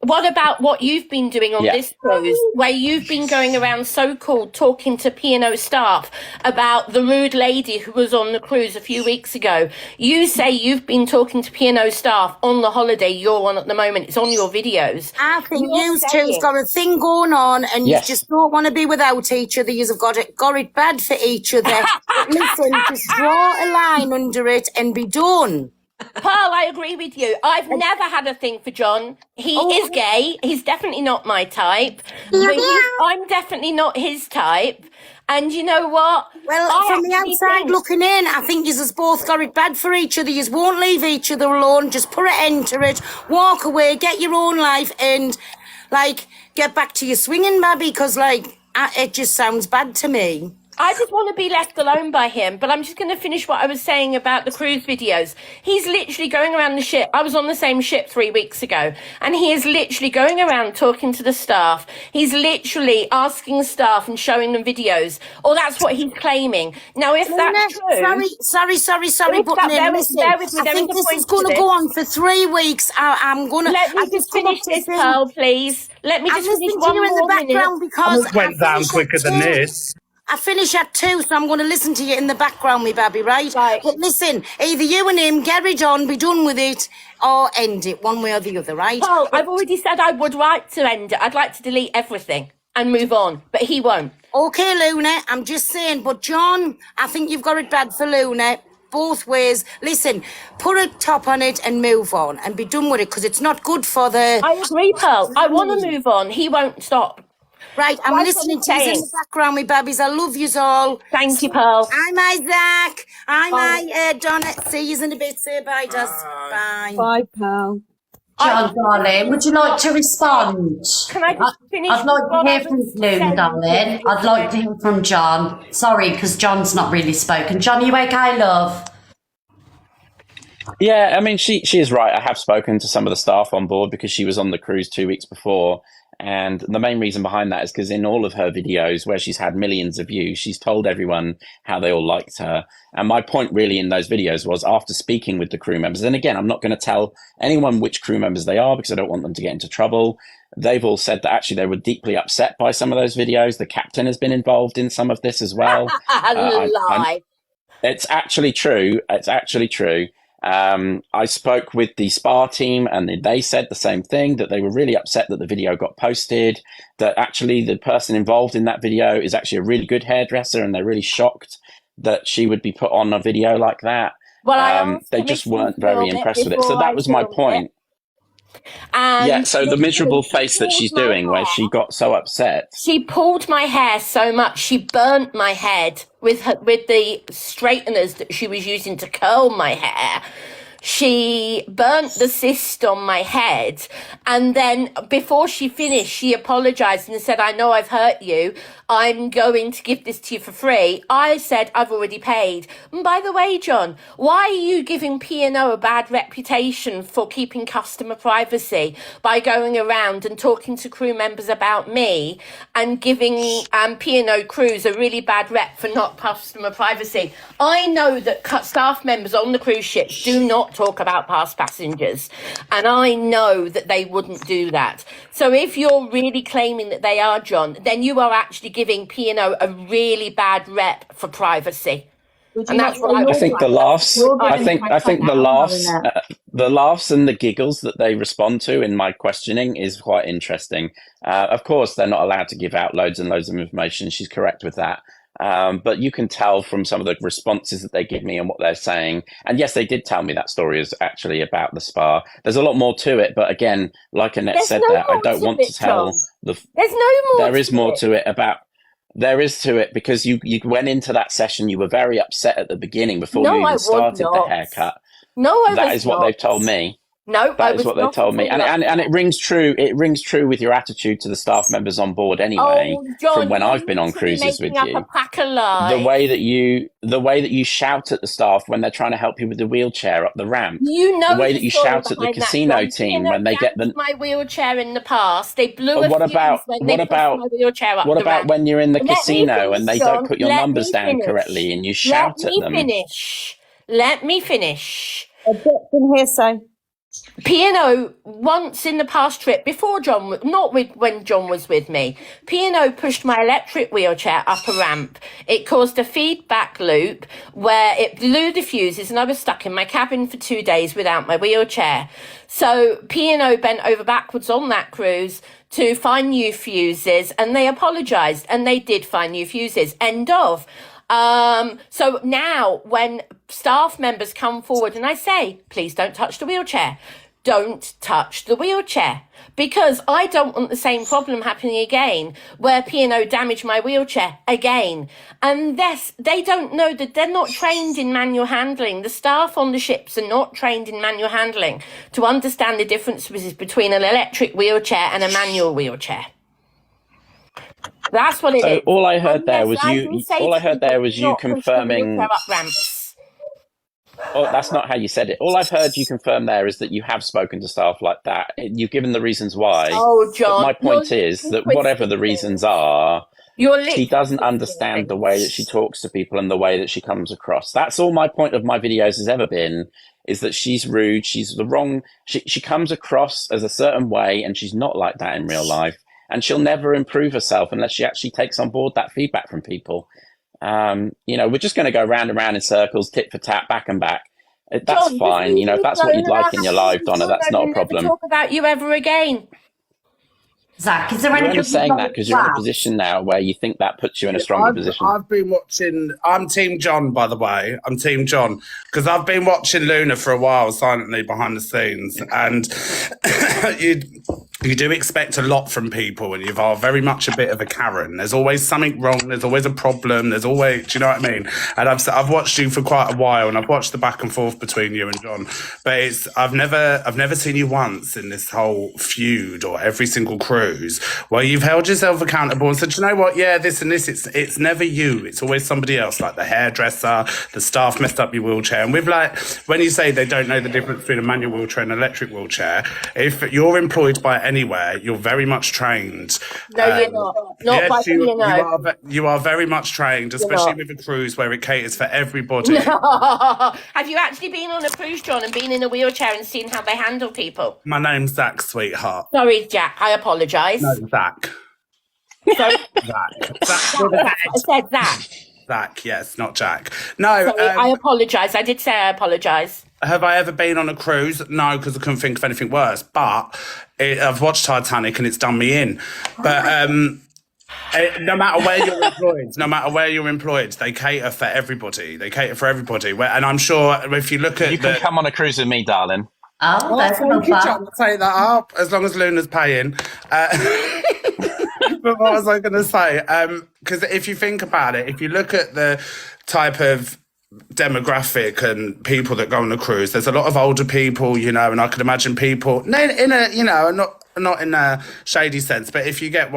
what about what you've been doing on Yeah. this cruise, where you've been going around so-called talking to P&O staff about the rude lady who was on the cruise a few weeks ago? You say you've been talking to P&O staff on the holiday you're on at the moment. It's on your videos. I think You're you two's saying, got a thing going on, and you Yes. just don't want to be without each other. You've got it bad for each other. But listen, just draw a line under it and be done. Pearl, I agree with you. I've never had a thing for John. He is gay. He's definitely not my type. But I'm definitely not his type. And you know what? Well, I from the actually outside think- looking in, I think you've both got it bad for each other. You won't leave each other alone. Just put an end to it. Walk away, get your own life, and, like, get back to your swinging, maybe, because, like, it just sounds bad to me. I just want to be left alone by him, but I'm just going to finish what I was saying about the cruise videos. He's literally going around the ship. I was on the same ship 3 weeks ago, and he is literally going around talking to the staff. He's literally asking staff and showing them videos, or that's what he's claiming. Now, if that's true... Sorry, If but that- then bear listen, with me, I there think is a this point is going to to this. go on for 3 weeks. I'm going to... Let me just finish this, Pearl, please. Let me I'm just finish listening to one you in the more minute. background because Went down quicker than this. I finish at 2, so I'm going to listen to you in the background, me baby, right? Right. But listen, either you and him get it on, be done with it, or end it, one way or the other, right? Pearl, I've already said I would like to end it. I'd like to delete everything and move on, but he won't. Okay, Luna, I'm just saying, but John, I think you've got it bad for Luna. Both ways. Listen, put a top on it and move on and be done with it, because it's not good for the... I agree, Pearl. I want to move on. He won't stop. Right, I'm That's listening what to I'm you in saying. the background, me babbies. I love yous all. Thank you, Pearl. I'm Isaac. I'm Donna. See yous in a bit. Say bye, Jess. Bye. Bye, pal. John, darling, would you like to respond? Can I just finish? I'd like what to I hear from was Luna, saying? darling. I'd like to hear from John. Sorry, because John's not really spoken. John, you okay, love? Yeah, I mean, she is right. I have spoken to some of the staff on board because she was on the cruise 2 weeks before. And the main reason behind that is because in all of her videos where she's had millions of views, she's told everyone how they all liked her. And my point really in those videos was, after speaking with the crew members, and again, I'm not going to tell anyone which crew members they are because I don't want them to get into trouble. They've all said that actually they were deeply upset by some of those videos. The captain has been involved in some of this as well. Lie. It's actually true. It's actually true. I spoke with the spa team and they said the same thing, that they were really upset that the video got posted, that actually the person involved in that video is actually a really good hairdresser, and they're really shocked that she would be put on a video like that. Well, They just weren't very impressed with it. So that was my point. And Yeah, so the miserable face that she's doing where she got so upset. She pulled my hair so much she burnt my head with the straighteners that she was using to curl my hair. She burnt the cyst on my head, and then before she finished, she apologized and said, "I know I've hurt you. I'm going to give this to you for free." I said, "I've already paid." And by the way, John, why are you giving P&O a bad reputation for keeping customer privacy by going around and talking to crew members about me and giving P&O crews a really bad rep for not customer privacy? I know that staff members on the cruise ships do not talk about past passengers, and I know that they wouldn't do that. So if you're really claiming that they are, John, then you are actually giving P&O a really bad rep for privacy. And that's what I think the laughs. I think the laughs and the giggles that they respond to in my questioning is quite interesting. Of course, they're not allowed to give out loads and loads of information. She's correct with that. But you can tell from some of the responses that they give me and what they're saying. And yes, they did tell me that story is actually about the spa. There's a lot more to it, but again, like Annette said, that I don't want to tell the. There's no more. There is more to it about. There is to it because you went into that session. You were very upset at the beginning before you even started the haircut. No, that is what they've told me. No, that is what they told me, and it rings true. It rings true with your attitude to the staff members on board, anyway. John, from when I've been on cruises with you, a pack of lies. the way that you shout at the staff when they're trying to help you with the wheelchair up the ramp. You know, the way that you shout at the casino team when they get my wheelchair in the past. They blew what about my wheelchair up what the about ramp. when you're in the casino finish, and they John. don't put your numbers down correctly and you shout at them? Let me finish. Let me finish. Objection, hearsay. P&O once in the past trip before John, not with when John was with me, P&O pushed my electric wheelchair up a ramp. It caused a feedback loop where it blew the fuses and I was stuck in my cabin for 2 days without my wheelchair. So P&O bent over backwards on that cruise to find new fuses and they apologised and they did find new fuses. End of. So now when staff members come forward and I say, please don't touch the wheelchair, don't touch the wheelchair, because I don't want the same problem happening again where P&O damaged my wheelchair again. And they don't know that they're not trained in manual handling. The staff on the ships are not trained in manual handling to understand the differences between an electric wheelchair and a manual wheelchair. That's what it is. So all I heard there was I you. can say All I to heard people, there was do you not push the confirming. wheelchair up ramps. Oh, that's not how you said it. All I've heard you confirm there is that you have spoken to staff like that. You've given the reasons why. Oh, But John, my point is that whatever the reasons are, you're she doesn't understand the way that she talks to people and the way that she comes across. That's all my point of my videos has ever been, is that she's rude. She's the wrong. She comes across as a certain way and she's not like that in real life. And she'll never improve herself unless she actually takes on board that feedback from people. We're just going to go round and round in circles, tit for tat, back and back. That's John, fine. If that's what you'd like in your life, Donna, that's not a problem. Talk about you ever again. Zach, is there You're anything only saying that because you're in a position now where you think that puts you in a stronger position. I've been watching. I'm Team John, by the way. I'm Team John because I've been watching Luna for a while, silently behind the scenes, and you do expect a lot from people, and you are very much a bit of a Karen. There's always something wrong. There's always a problem. There's always, do you know what I mean? And I've watched you for quite a while, and I've watched the back and forth between you and John. But I've never seen you once in this whole feud or every single cruise where you've held yourself accountable and said, you know what? Yeah, this and this. It's never you. It's always somebody else, like the hairdresser, the staff messed up your wheelchair. And with when you say they don't know the difference between a manual wheelchair and an electric wheelchair, if you're employed by anywhere, you're very much trained. No, you're not. Not yes, by P&O. You are very much trained, especially with a cruise where it caters for everybody. Have you actually been on a cruise, John, and been in a wheelchair and seen how they handle people? My name's Zach, sweetheart. Sorry, Jack. I apologise. No, Zach. Sorry? Zach. I said Zach. Zach, yes, not Jack. No, Sorry, I apologise. I did say I apologise. Have I ever been on a cruise? No, because I couldn't think of anything worse. But I've watched Titanic and it's done me in. But no matter where you're employed, they cater for everybody. And I'm sure if you look at you can come on a cruise with me, darling. Oh, that's thank you, John. Take that up as long as Luna's paying. But what was I going to say? Because if you think about it, if you look at the type of demographic and people that go on a cruise, there's a lot of older people, and I could imagine people in a, not in a shady sense, but if you get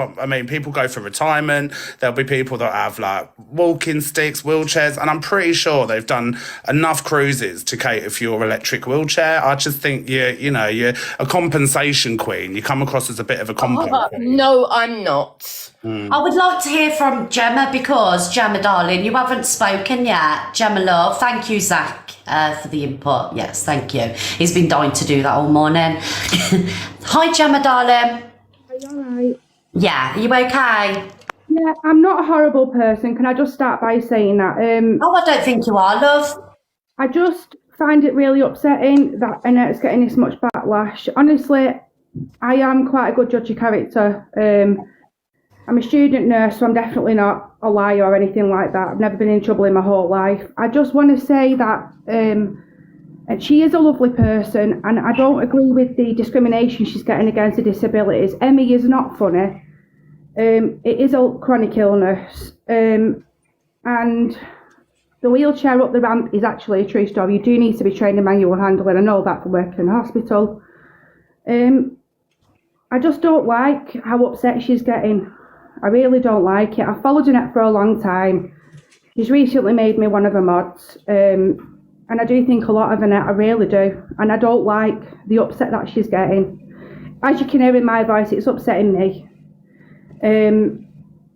people go for retirement, there'll be people that have like walking sticks, wheelchairs, and I'm pretty sure they've done enough cruises to cater for your electric wheelchair. I just think you're a compensation queen. You come across as a bit of a compensation queen. No, I'm not. I would like to hear from Gemma because, Gemma, darling, you haven't spoken yet. Gemma, love, thank you, Zach, for the input. Yes, thank you. He's been dying to do that all morning. Hi, Gemma, darling. Are you alright? Yeah, are you okay? Yeah, I'm not a horrible person. Can I just start by saying that? Oh, I don't think you are, love. I just find it really upsetting that Annette's getting this much backlash. Honestly, I am quite a good judge of character. I'm a student nurse, so I'm definitely not a liar or anything like that. I've never been in trouble in my whole life. I just want to say that and she is a lovely person, and I don't agree with the discrimination she's getting against the disabilities. Emmy is not funny. It is a chronic illness. And the wheelchair up the ramp is actually a true story. You do need to be trained in manual handling. I know that from working in a hospital. I just don't like how upset she's getting. I really don't like it. I've followed Annette for a long time. She's recently made me one of her mods. And I do think a lot of Annette, I really do. And I don't like the upset that she's getting. As you can hear in my voice, it's upsetting me.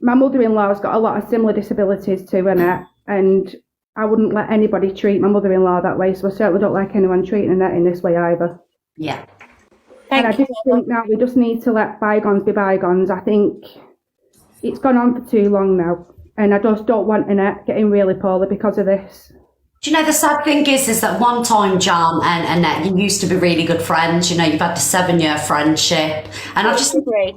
My mother-in-law's got a lot of similar disabilities to Annette. And I wouldn't let anybody treat my mother-in-law that way, so I certainly don't like anyone treating Annette in this way either. Yeah. And I just think now we just need to let bygones be bygones. I think it's gone on for too long now, and I just don't want Annette getting really poorly because of this. Do you know, the sad thing is that one time, John and Annette, you used to be really good friends. You know, you've had a 7-year friendship. And I just agree.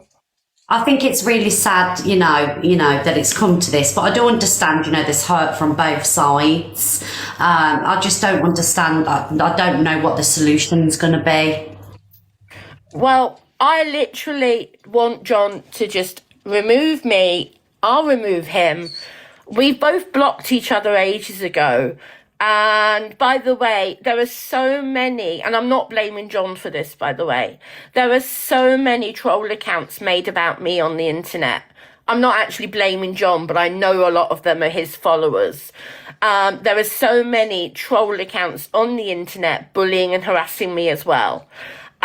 I think it's really sad, you know, that it's come to this, but I do understand, you know, this hurt from both sides. I just don't understand. I don't know what the solution's going to be. Well, I literally want John to just remove me. I'll remove him. We both blocked each other ages ago. And by the way, there are so many, and I'm not blaming John for this, by the way. There are so many troll accounts made about me on the internet. I'm not actually blaming John, but I know a lot of them are his followers. There are so many troll accounts on the internet bullying and harassing me as well.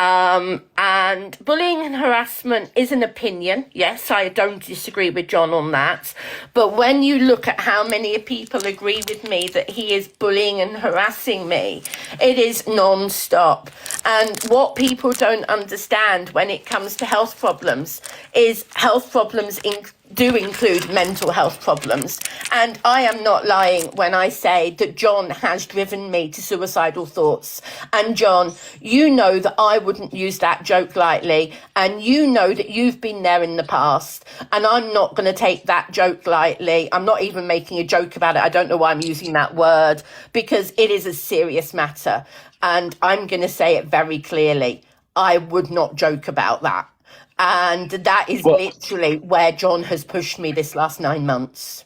And bullying and harassment is an opinion. Yes, I don't disagree with John on that. But when you look at how many people agree with me that he is bullying and harassing me, it is non-stop. And what people don't understand when it comes to health problems is health problems do include mental health problems. And I am not lying when I say that John has driven me to suicidal thoughts. And John, you know that I wouldn't use that joke lightly. And you know that you've been there in the past. And I'm not going to take that joke lightly. I'm not even making a joke about it. I don't know why I'm using that word, because it is a serious matter. And I'm going to say it very clearly. I would not joke about that. And that is literally where John has pushed me this last 9 months.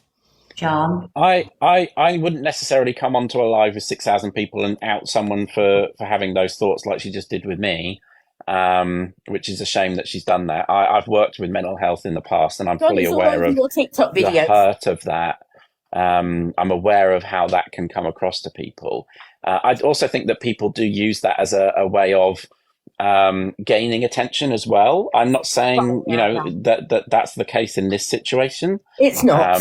John? I wouldn't necessarily come onto a live with 6,000 people and out someone for having those thoughts like she just did with me, which is a shame that she's done that. I've worked with mental health in the past, and I'm John, fully it's all aware over of your TikTok the videos. hurt of that. I'm aware of how that can come across to people. I also think that people do use that as a way of gaining attention as well. I'm not saying that's the case in this situation. It's not.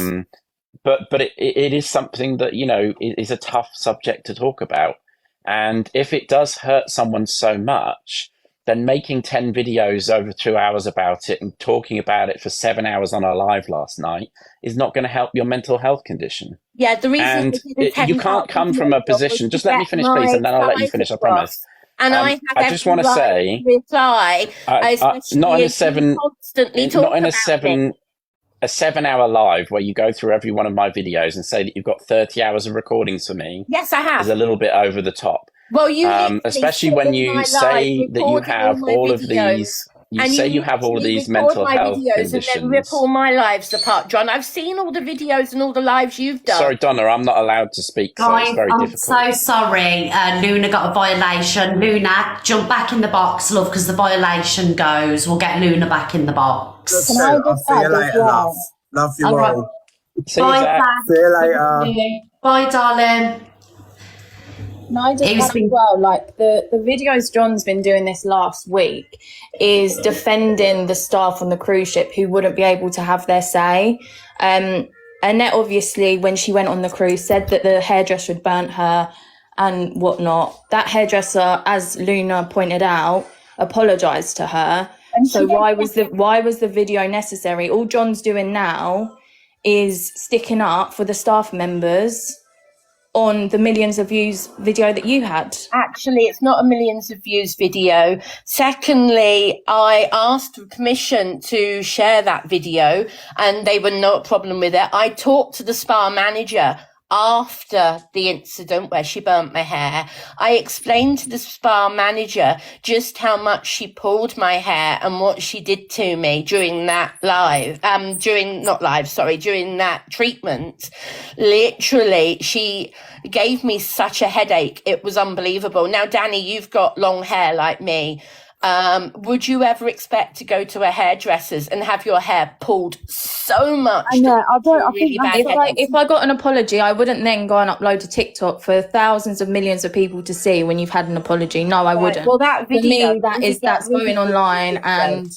But it is something that is a tough subject to talk about. And if it does hurt someone so much, then making 10 videos over 2 hours about it and talking about it for 7 hours on our live last night is not going to help your mental health condition. Yeah, the reason And you can't come from a position. Just let me finish, please, and then I'll let you finish. I promise. And I just want to say, reply, not in a seven, constantly not in a 7 hour live where you go through every one of my videos and say that you've got 30 hours of recordings for me. Yes, I have. Is a little bit over the top. Well, you especially when you say that you have all of these. You say you have all of these mental health conditions. And then rip all my lives apart, John. I've seen all the videos and all the lives you've done. Sorry, Donna, I'm not allowed to speak, so it's very difficult. I'm so sorry. Luna got a violation. Luna, jump back in the box, love, because the violation goes. We'll get Luna back in the box. I'll see you later, love. Love you all. Right. Bye, see you later. Bye, darling. No, I just as well, like the videos John's been doing this last week is defending the staff on the cruise ship who wouldn't be able to have their say. Annette, obviously, when she went on the cruise, said that the hairdresser had burnt her and whatnot. That hairdresser, as Luna pointed out, apologised to her. And so why was the video necessary? All John's doing now is sticking up for the staff members on the millions of views video that you had. Actually, it's not a millions of views video. Secondly, I asked for permission to share that video and they were no problem with it. I talked to the spa manager after the incident where she burnt my hair. I explained to the spa manager just how much she pulled my hair and what she did to me during that during that treatment. Literally, she gave me such a headache. It was unbelievable. Now, Danny, you've got long hair like me. Would you ever expect to go to a hairdresser's and have your hair pulled so much? I think if I got an apology, I wouldn't then go and upload to TikTok for thousands of millions of people to see when you've had an apology. No, I wouldn't. Well, that video, for me, that's going online, and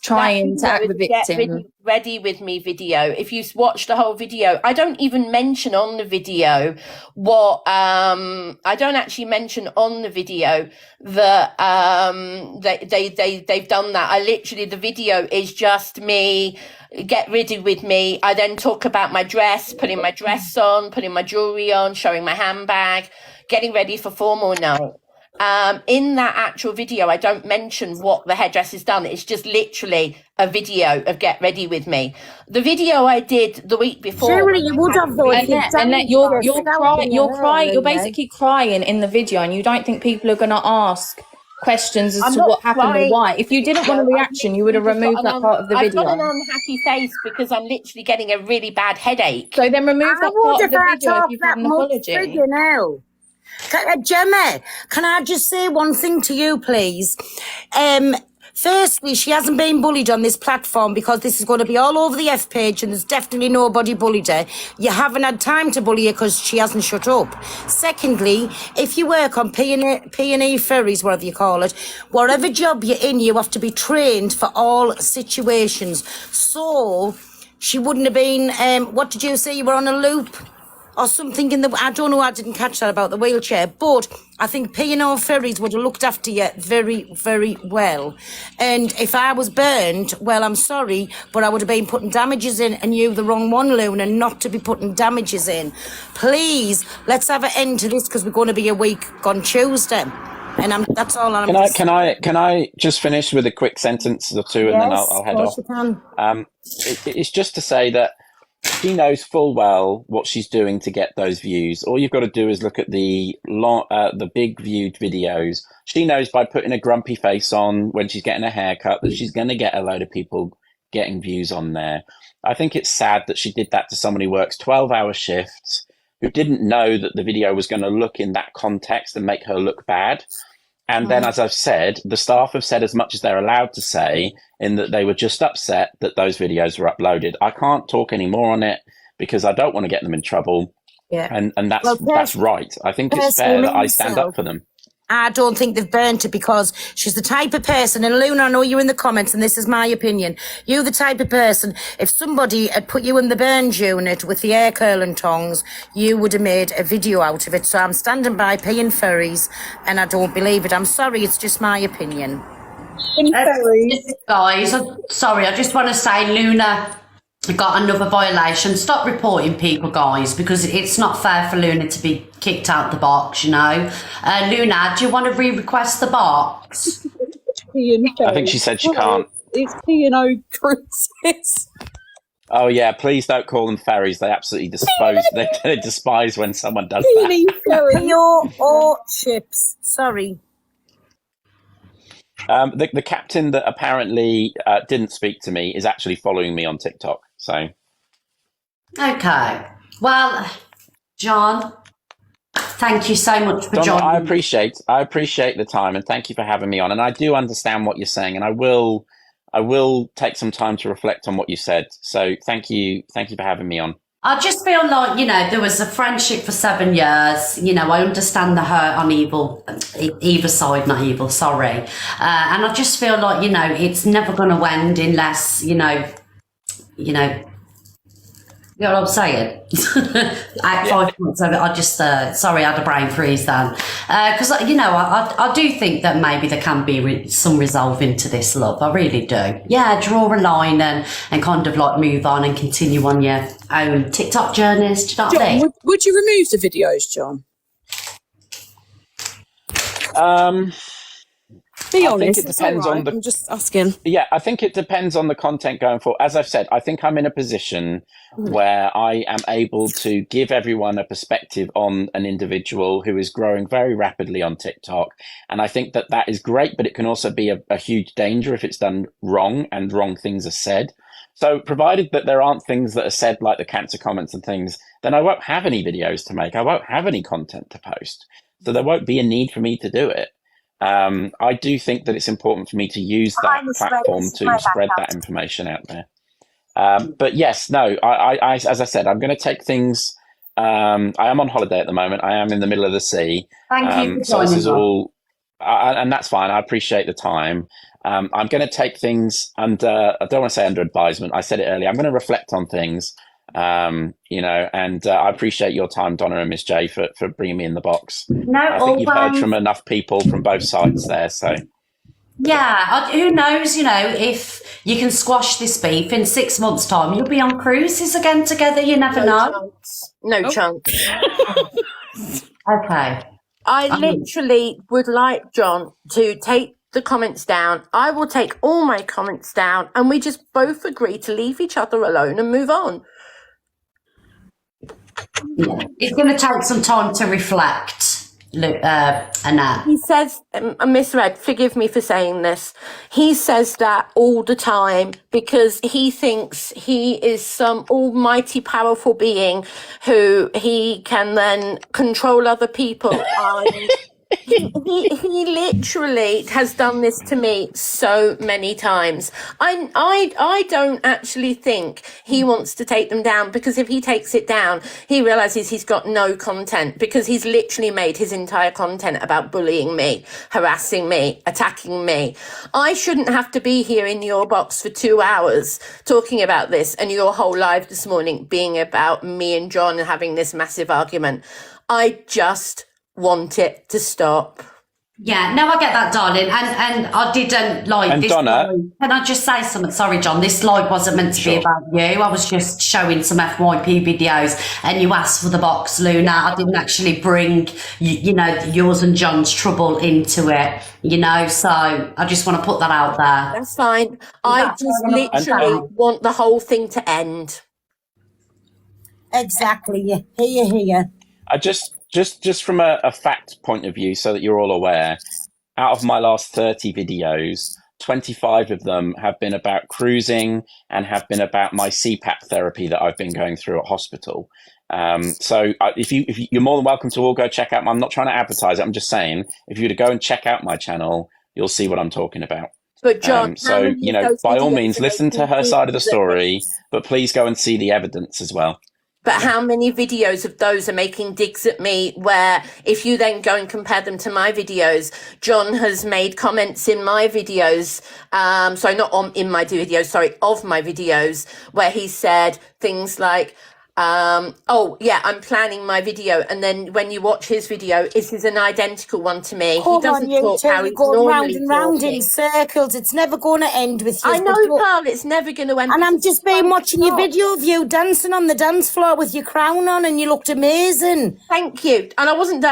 trying to act the Get victim. ready with me video. If you watch the whole video, I don't even mention on the video what I don't actually mention on the video that they've done that. I literally, the video is just me, get ready with me. I then talk about my dress, putting my dress on, putting my jewelry on, showing my handbag, getting ready for formal night. In that actual video, I don't mention what the hairdresser has done. It's just literally a video of get ready with me. The video I did the week before. Surely you would have though. And you're basically crying in the video, and you don't think people are going to ask questions as to what happened and why. If you didn't want a reaction, you would have removed that part of the video. I've got an unhappy face because I'm literally getting a really bad headache. So then remove that part of the video if you've had an apology. Gemma, can I just say one thing to you, please? Firstly, she hasn't been bullied on this platform because this is going to be all over the F page and there's definitely nobody bullied her. You haven't had time to bully her because she hasn't shut up. Secondly, if you work on P&E ferries, whatever you call it, whatever job you're in, you have to be trained for all situations. So she wouldn't have been, what did you say, you were on a loop? Or something I don't know, I didn't catch that about the wheelchair, but I think P&O Ferries would have looked after you very, very well. And if I was burned, well, I'm sorry, but I would have been putting damages in and you the wrong one, Luna, not to be putting damages in. Please, let's have an end to this because we're going to be a week on Tuesday. And that's all I'm Can I just finish with a quick sentence or two, and then I'll head off. It's just to say that she knows full well what she's doing to get those views. All you've got to do is look at the big viewed videos. She knows by putting a grumpy face on when she's getting a haircut that she's going to get a load of people getting views on there. I think it's sad that she did that to someone who works 12-hour shifts, who didn't know that the video was going to look in that context and make her look bad. And then, as I've said, the staff have said as much as they're allowed to say, in that they were just upset that those videos were uploaded. I can't talk any more on it because I don't want to get them in trouble. Yeah. And that's right. I think it's fair that I stand up for them. I don't think they've burnt her because she's the type of person, and Luna, I know you're in the comments, and this is my opinion. You're the type of person, if somebody had put you in the burns unit with the air curling tongs, you would have made a video out of it. So I'm standing by paying ferries, and I don't believe it. I'm sorry, it's just my opinion. Guys, sorry, I just want to say, Luna got another violation. Stop reporting people, guys, because it's not fair for Luna to be kicked out the box, you know. Luna, do you want to re-request the box? I think she said she can't. It's P&O cruises. Oh yeah, please don't call them ferries. They absolutely despise. They despise when someone does that. P&O ships. Sorry. The captain that apparently didn't speak to me is actually following me on TikTok. So, okay. Well, John, thank you so much for John, joining. I appreciate the time, and thank you for having me on. And I do understand what you're saying, and I will take some time to reflect on what you said. So, thank you for having me on. I just feel like, you know, there was a friendship for 7 years. You know, I understand the hurt on either side, not evil, sorry. And I just feel like, you know, it's never going to end unless, you know what I'm saying? 5 months of it, I just, sorry, I had a brain freeze then. Because, you know, I do think that maybe there can be some resolving to this, love. I really do. Yeah, draw a line and kind of like move on and continue on your own TikTok journeys. Do you know what I mean? Would you remove the videos, John? Be honest. I think it depends on I'm just asking. Yeah, I think it depends on the content going forward. As I've said, I think I'm in a position where I am able to give everyone a perspective on an individual who is growing very rapidly on TikTok. And I think that is great, but it can also be a huge danger if it's done wrong and wrong things are said. So provided that there aren't things that are said like the cancer comments and things, then I won't have any videos to make. I won't have any content to post. So there won't be a need for me to do it. I do think that it's important for me to use that platform to spread that information out there. But yes, no, I as I said, I'm going to take things. I am on holiday at the moment. I am in the middle of the sea. Thank you for so this is joining all. And that's fine. I appreciate the time. I'm going to take things under, I don't want to say under advisement. I said it earlier. I'm going to reflect on things, and I appreciate your time, Donna and Miss J, for bringing me in the box. No, I think you've heard always. from enough people from both sides there. So, Yeah, who knows, if you can squash this beef in 6 months' time, you'll be on cruises again together. You never know. No chance. Okay. I literally would like John to take the comments down. I will take all my comments down, and we just both agree to leave each other alone and move on. It's going to take some time to reflect, Annette. He says, I misread, forgive me for saying this. He says that all the time because he thinks he is some almighty powerful being who he can then control other people. He literally has done this to me so many times. I don't actually think he wants to take them down, because if he takes it down, he realizes he's got no content, because he's literally made his entire content about bullying me, harassing me, attacking me. I shouldn't have to be here in your box for 2 hours talking about this, and your whole live this morning being about me and John and having this massive argument. I just want it to stop. Yeah, no, I get that, darling. And I didn't like and this. Donna, Can I just say something? Sorry, John, this live wasn't meant to be about you. I was just showing some FYP videos, and you asked for the box, Luna. I didn't actually bring, yours and John's trouble into it, so I just want to put that out there. That's fine. I just literally want the whole thing to end. Exactly. Here. I just from a fact point of view, so that you're all aware, out of my last 30 videos, 25 of them have been about cruising and have been about my CPAP therapy that I've been going through at hospital. So if you're more than welcome to all go check out. I'm not trying to advertise it. I'm just saying, if you were to go and check out my channel, you'll see what I'm talking about. But John, so by all means, listen to her side of the story, but please go and see the evidence as well. But how many videos of those are making digs at me, where if you then go and compare them to my videos, John has made comments in my videos, of my videos, where he said things like, I'm planning my video, and then when you watch his video, it is an identical one to me. He doesn't talk how he's going round normally and round talking. in circles. It's never going to end with you. I know, Pearl, it's never going to end. And I'm just been watching your video of you dancing on the dance floor with your crown on, and you looked amazing. Thank you. And I wasn't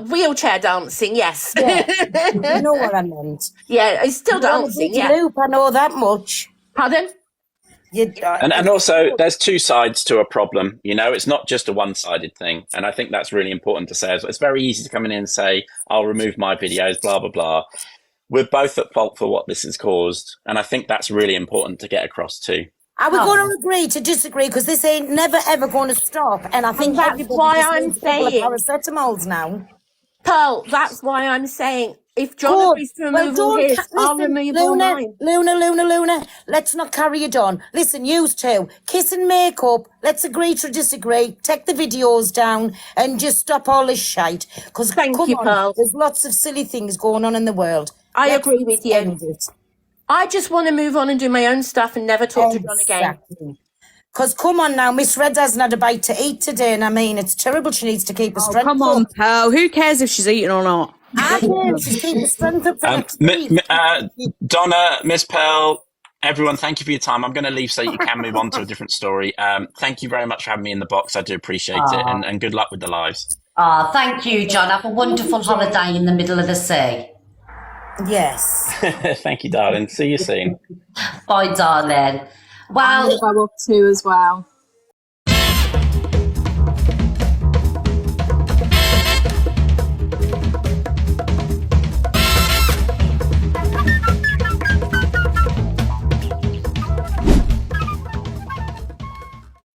wheelchair dancing, yes. Yeah. You know what I meant. Yeah, it's still dancing, yeah. Loop, I know that much. Pardon? And also, there's two sides to a problem. It's not just a one-sided thing. And I think that's really important to say as well. It's very easy to come in and say, I'll remove my videos, blah, blah, blah. We're both at fault for what this has caused. And I think that's really important to get across too. Are we going to agree to disagree? Because this ain't never, ever going to stop. And I think that's why I'm saying paracetamols now. Pearl, that's why I'm saying, if John agrees to remove all his, I'll remove all mine. Luna, let's not carry it on. Listen, you two, kiss and make up. Let's agree to disagree. Take the videos down and just stop all this shite. Because Pearl. There's lots of silly things going on in the world. I agree with you. I just want to move on and do my own stuff and never talk to John again. Because come on now, Miss Red hasn't had a bite to eat today, and I mean, it's terrible. She needs to keep her strength up. Come on, Pearl. Who cares if she's eating or not? I know, she's keeping her strength up for next week. Donna, Miss Pearl, everyone, thank you for your time. I'm going to leave so you can move on to a different story. Thank you very much for having me in the box. I do appreciate it, and good luck with the lives. Thank you, John. Have a wonderful holiday in the middle of the sea. Yes. Thank you, darling. See you soon. Bye, darling. Well, I'm up too as well.